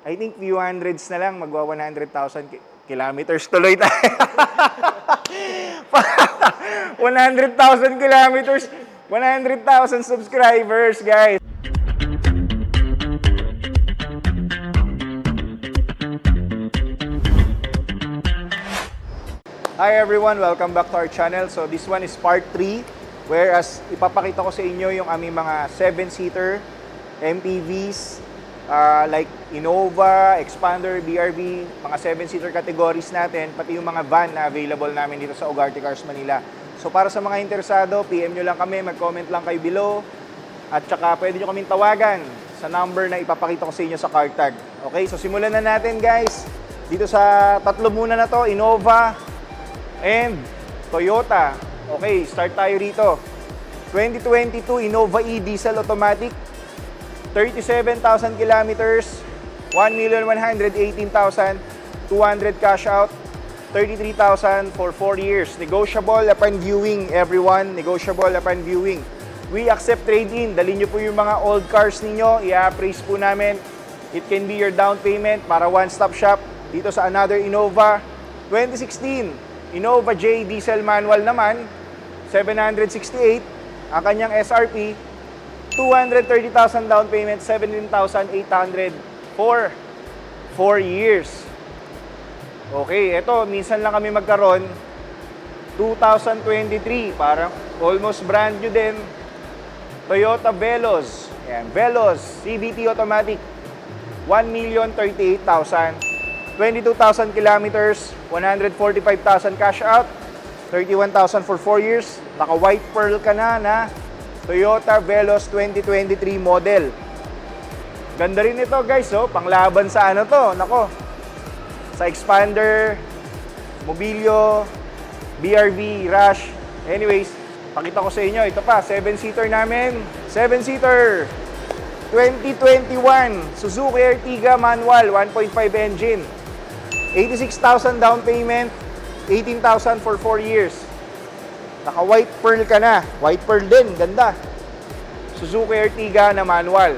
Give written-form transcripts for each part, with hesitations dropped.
I think few hundreds na lang, magwa 100,000 kilometers tuloy tayo. 100,000 kilometers, 100,000 subscribers, guys. Hi everyone, welcome back to our channel. So this one is part 3, whereas ipapakita ko sa inyo yung aming mga 7-seater MPVs like Innova, Expander, BRV, mga 7-seater categories natin, pati yung mga van na available namin dito sa Ugarte Cars Manila. So para sa mga interesado, PM nyo lang kami, mag-comment lang kayo below, at saka pwede nyo kaming tawagan sa number na ipapakita ko sa inyo sa car tag. Okay, so simulan na natin guys. Dito sa tatlo muna na to, Innova and Toyota. Okay, start tayo rito. 2022 Innova E diesel automatic, 37,000 kilometers, 1,118,200 cash out, 33,000 for 4 years. Negotiable upon viewing, everyone. Negotiable upon viewing. We accept trade-in. Dalhin nyo po yung mga old cars ninyo, i-appraise po namin. It can be your down payment para one-stop shop dito sa another Innova. 2016 Innova J diesel manual naman, 768 ang kanyang SRP, 230,000 down payment, 17,800 for 4 years. Okay, eto minsan lang kami magkaroon, 2023, parang almost brand new din, Toyota Veloz. Ayan, Veloz CVT automatic, 1,038,000. 22,000 kilometers, 145,000 cash out, 31,000 for 4 years. Naka white pearl ka na Toyota Veloz 2023 model. Ganda rin ito guys, oh, panglaban sa ano to, nako. Sa Expander, Mobilio, BRV, Rush. Anyways, pakita ko sa inyo, ito pa, 7-seater namin. 7-seater 2021 Suzuki Ertiga manual, 1.5 engine. 86,000 down payment, 18,000 for 4 years. Naka white pearl ka na. White pearl din, ganda. Suzuki Ertiga na manual.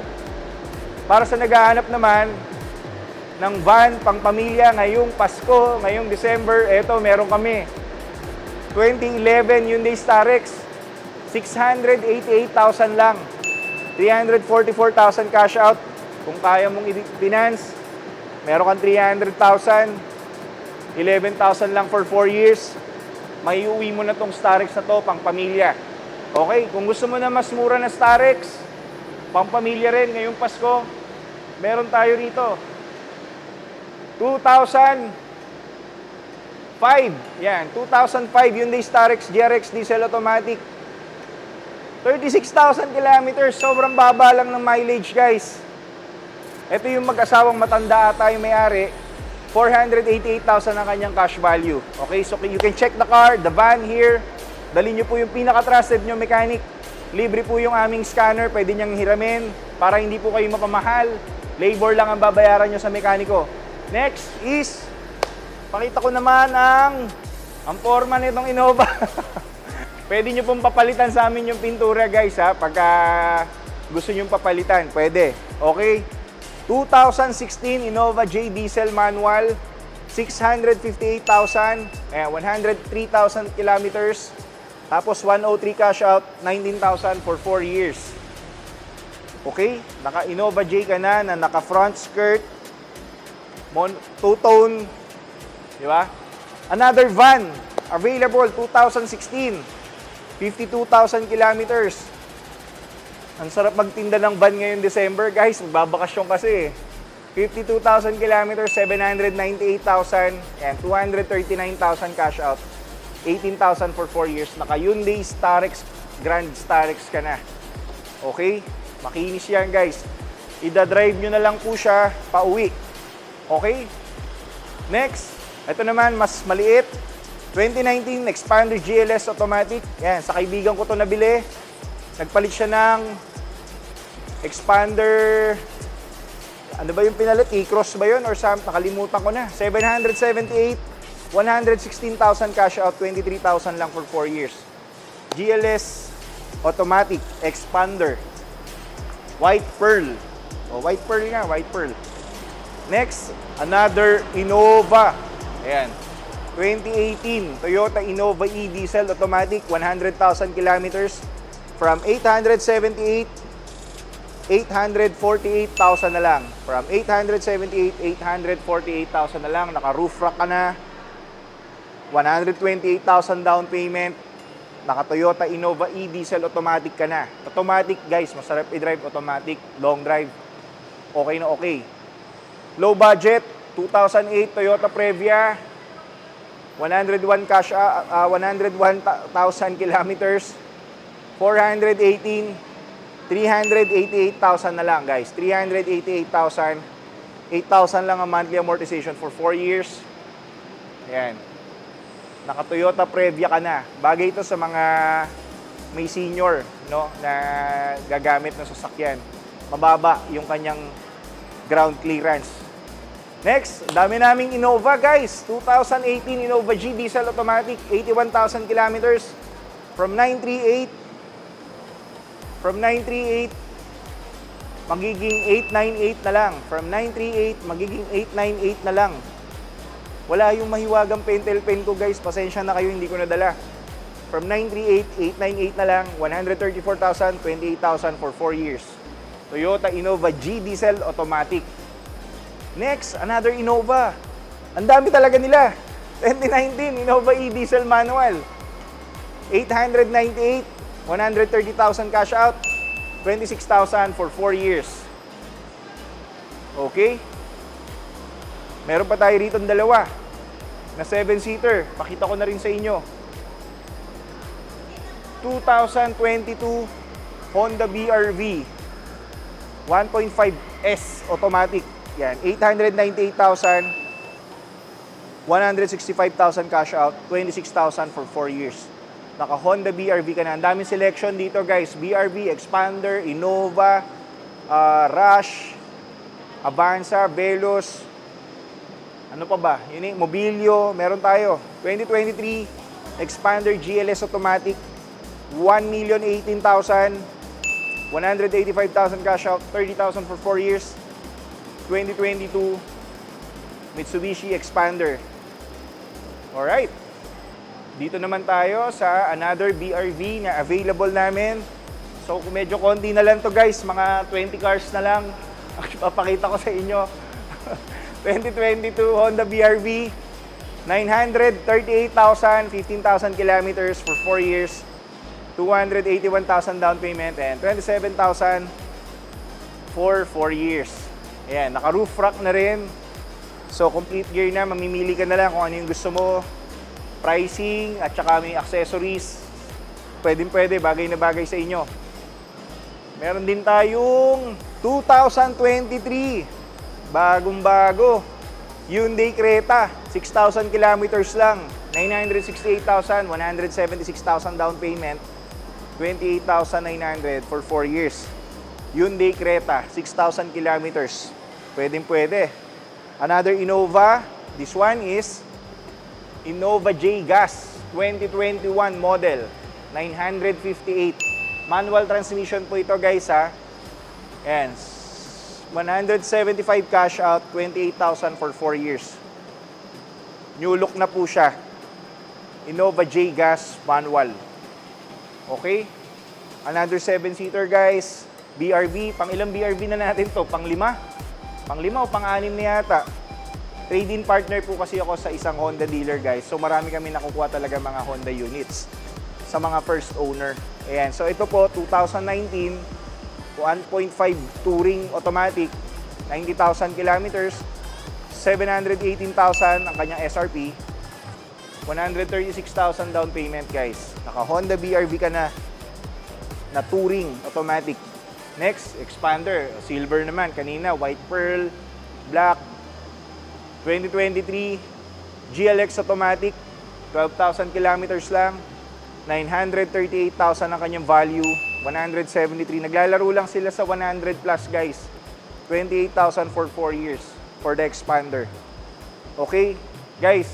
Para sa naghahanap naman ng van pang pamilya ngayong Pasko, ngayong December, eto meron kami. 2011 Hyundai Starex, 688,000 lang. 344,000 cash out. Kung kaya mong i-finance, meron kang 300,000, 11,000 lang for 4 years. May uwi mo na tong Starex na to, pang pamilya. Okay, kung gusto mo na mas mura na Starex, pang pamilya rin ngayong Pasko, meron tayo rito. 2005, yan, 2005 Hyundai Starex GRX diesel automatic. 36,000 kilometers, sobrang baba lang ng mileage guys. Ito yung mag-asawang matanda ata yung may-ari, 488,000 ang kanyang cash value. Okay, so you can check the car, the van here. Dalhin nyo po yung pinaka-trusted nyo mechanic. Libre po yung aming scanner, pwede niyang hiramin para hindi po kayo mapamahal. Labor lang ang babayaran nyo sa mekaniko. Next is, pakita ko naman ang forma nitong Innova. Pwede nyo pong papalitan sa amin yung pintura guys ha, pagka gusto nyo papalitan, pwede. Okay? 2016 Innova J diesel manual, 658,000, 103,000 kilometers, tapos 103 cash out, 19,000 for 4 years. Okay? Naka Innova J ka na naka front skirt, two-tone, di ba? Another van, available 2016. 52,000 kilometers. Ang sarap magtinda ng van ngayong December, guys. Magbabakasyon kasi. 52,000 kilometers, 798,000, and 239,000 cash out. 18,000 for 4 years. Naka Hyundai Starex, Grand Starex ka na. Okay? Makinis yan, guys. Ida-drive nyo na lang po siya pauwi. Okay? Next, ito naman, mas maliit. 2019 Expander GLS automatic. Yan, sa kaibigan ko to nabili. Nagpalit siya ng Expander. Ano ba yung pinalit? E-Cross ba yun? Or something? Nakalimutan ko na. 778, 116,000 cash out, 23,000 lang for 4 years. GLS automatic Expander. White pearl. O, white pearl nga, white pearl. Next, another Innova. Ayan. 2018 Toyota Innova e-diesel automatic, 100,000 kilometers from 878, 848,000 na lang. From 878, 848,000 na lang. Naka-roof rack ka na. 128,000 down payment. Naka-Toyota Innova e-diesel automatic ka na. Automatic guys, masarap i-drive automatic, long drive. Okay na okay. Low budget, 2008 Toyota Previa. 101,000 kilometers. 418, 388,000 na lang guys. 388,000. 8,000 lang ang monthly amortization for 4 years. Ayan. Naka-Toyota Previa ka na. Bagay ito sa mga may senior, no, na gagamit ng sasakyan. Mababa yung kanyang ground clearance. Next, dami naming Innova guys. 2018 Innova G diesel automatic, 81,000 kilometers. From 938, magiging 898 na lang. From 938, magiging 898 na lang. Wala yung mahiwagang pentel pen ko guys. Pasensya na kayo, hindi ko nadala. From 938, 898 na lang. 134,000, 28,000 for 4 years. Toyota Innova G diesel automatic. Next, another Innova. Ang dami talaga nila. 2019 Innova e-diesel manual. 898, 130,000 cash out, 26,000 for 4 years. Okay? Meron pa tayo rito dalawa na 7-seater. Pakita ko na rin sa inyo. 2022 Honda BRV 1.5S automatic. Yan, 898,000, 165,000 cash out, 26,000 for 4 years. Naka Honda BRV ka na. Ang daming selection dito guys. BRV, Expander, Innova, Rush, Avanza, Veloz. Ano pa ba? Yun, Mobilio, meron tayo. 2023 Expander GLS automatic, 1,018,000, 185,000 cash out, 30,000 for 4 years. 2022 Mitsubishi Expander. Alright. Dito naman tayo sa another BRV na available namin. So kung medyo konti na lang to guys, mga 20 cars na lang. Papakita ko sa inyo. 2022 Honda BRV, 938,000, 15,000 kilometers for 4 years, 281,000 down payment, and 27,000 for 4 years. Ayan, naka-roof rack na rin. So, complete gear na. Mamimili ka na lang kung ano yung gusto mo. Pricing, at saka may accessories. Pwede, bagay na bagay sa inyo. Meron din tayong 2023. Bagong-bago. Hyundai Creta. 6,000 kilometers lang. 968,000, 176,000 down payment. 28,900 for 4 years. Hyundai Creta, 6,000 kilometers. Pwede. Another Innova. This one is Innova J Gas 2021 model. 958. Manual transmission po ito guys ha. And 175 cash out, 28,000 for 4 years. New look na po siya. Innova J Gas manual. Okay? Another 7-seater guys. BRV, pang ilang BRV na natin to? Pang 5? Pang 5 o pang 6 na yata. Trade-in partner po kasi ako sa isang Honda dealer guys. So marami kami nakukuha talaga mga Honda units sa mga first owner. Ayan. So ito po, 2019, 1.5 Touring automatic, 90,000 kilometers, 718,000 ang kanyang SRP, 136,000 down payment guys. Naka Honda BRV ka na Touring automatic. Next, Expander, silver naman. Kanina, white pearl, black. 2023, GLX automatic, 12,000 kilometers lang. 938,000 ang kanyang value. 173. Naglalaro lang sila sa 100 plus guys. 28,000 for 4 years for the Expander. Okay? Guys,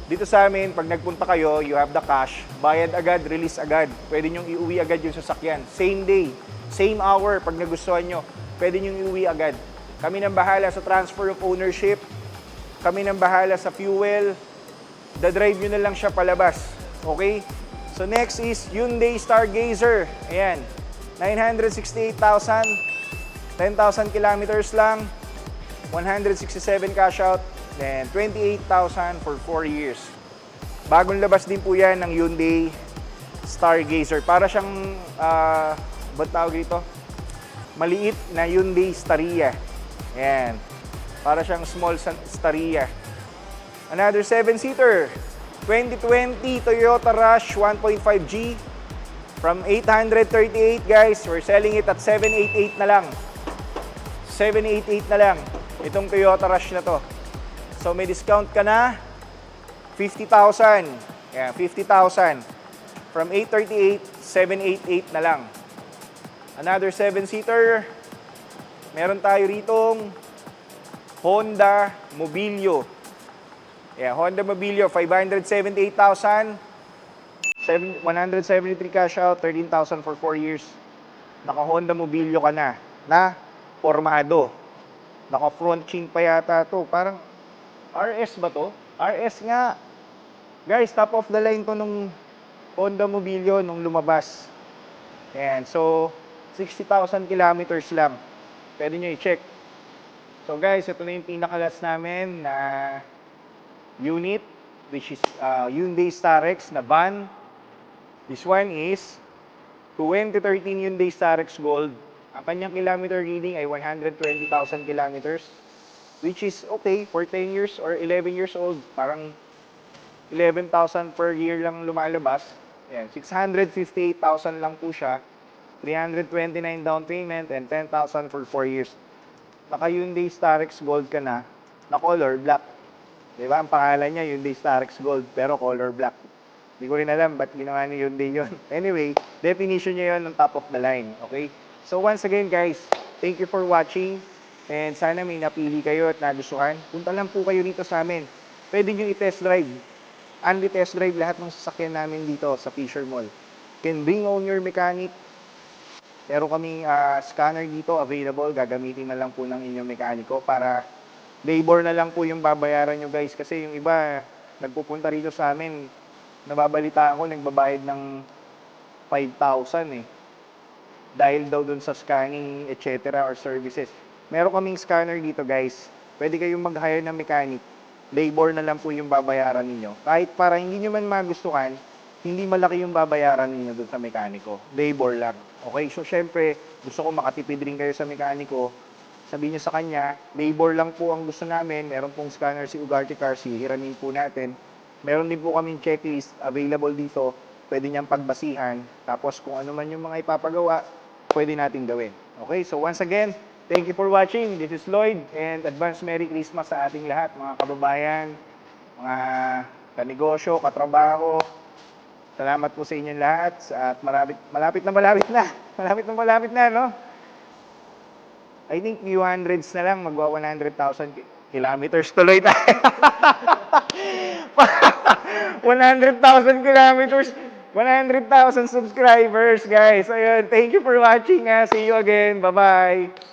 dito sa amin, pag nagpunta kayo, you have the cash. Bayad agad, release agad. Pwede nyong iuwi agad yung sasakyan. Same day. Same hour, pag nagustuhan nyo, pwede nyo iuwi agad. Kami nang bahala sa transfer of ownership. Kami nang bahala sa fuel. Da-drive nyo na lang siya palabas. Okay? So next is Hyundai Stargazer. Ayan. 968,000. 10,000 kilometers lang. 167 cash out. Then 28,000 for 4 years. Bagong labas din po yan ng Hyundai Stargazer. Para siyang, ba't tawag dito? Maliit na Hyundai Staria. Ayan. Para siyang small Staria. Another 7-seater. 2020 Toyota Rush 1.5G. From 838 guys, we're selling it at 788 na lang. 788 na lang. Itong Toyota Rush na to. So may discount ka na. 50,000. Yeah, 50,000. From 838, 788 na lang. Another 7-seater. Meron tayo ritong Honda Mobilio. Yeah, Honda Mobilio, 578,000. 173 cash out, 13,000 for 4 years. Naka Honda Mobilio ka na formado. Naka front chin pa yata to. Parang RS ba to? RS nga. Guys, top of the line to nung Honda Mobilio nung lumabas. Ayan, so 60,000 kilometers lang. Pwede nyo i-check. So guys, ito na yung pinaka-last namin na unit, which is Hyundai Starex na van. This one is 2013 Hyundai Starex Gold. Ang kanyang kilometer reading ay 120,000 kilometers, which is okay for 10 years or 11 years old. Parang 11,000 per year lang lumalabas. Ayan, 658,000 lang po siya. 329 down payment and 10,000 for 4 years. Naka Hyundai Starex Gold ka na color black. Diba? Ang pangalan niya, Hyundai Starex Gold, pero color black. Hindi ko rin alam ba't ginawa ni Hyundai yun. Anyway, definition niya yun ng top of the line. Okay? So once again guys, thank you for watching. And sana may napili kayo at nagustuhan. Punta lang po kayo dito sa amin. Pwede nyo i-test drive. Unli test drive lahat ng sasakyan namin dito sa Fisher Mall. Can bring on your mechanic. Pero kaming scanner dito available. Gagamitin na lang po ng inyong mekaniko para labor na lang po yung babayaran nyo guys. Kasi yung iba, nagpupunta rito sa amin, nababalitaan ko, nagbabayad ng 5,000 eh. Dahil daw dun sa scanning, etc. or services. Meron kaming scanner dito guys. Pwede kayong mag-hire ng mechanic. Labor na lang po yung babayaran ninyo. Kahit para hindi nyo man magustuhan, hindi malaki yung babayaran ninyo dun sa mekaniko. Labor lang. Okay, so syempre, gusto ko makatipid rin kayo sa mekaniko. Sabihin niyo sa kanya, labor lang po ang gusto namin. Meron pong scanner si Ugarte Cars, hihiramin po natin. Meron din po kaming checklist available dito. Pwede niyang pagbasihan. Tapos kung ano man yung mga ipapagawa, pwede natin gawin. Okay, so once again, thank you for watching. This is Lloyd and advance Merry Christmas sa ating lahat, mga kababayan, mga kanegosyo, katrabaho. Salamat po sa inyong lahat at malapit na, no? I think few hundreds na lang, magwa 100,000 kilometers tuloy tayo. 100,000 kilometers, 100,000 subscribers, guys. Ayun, thank you for watching. See you again. Bye-bye.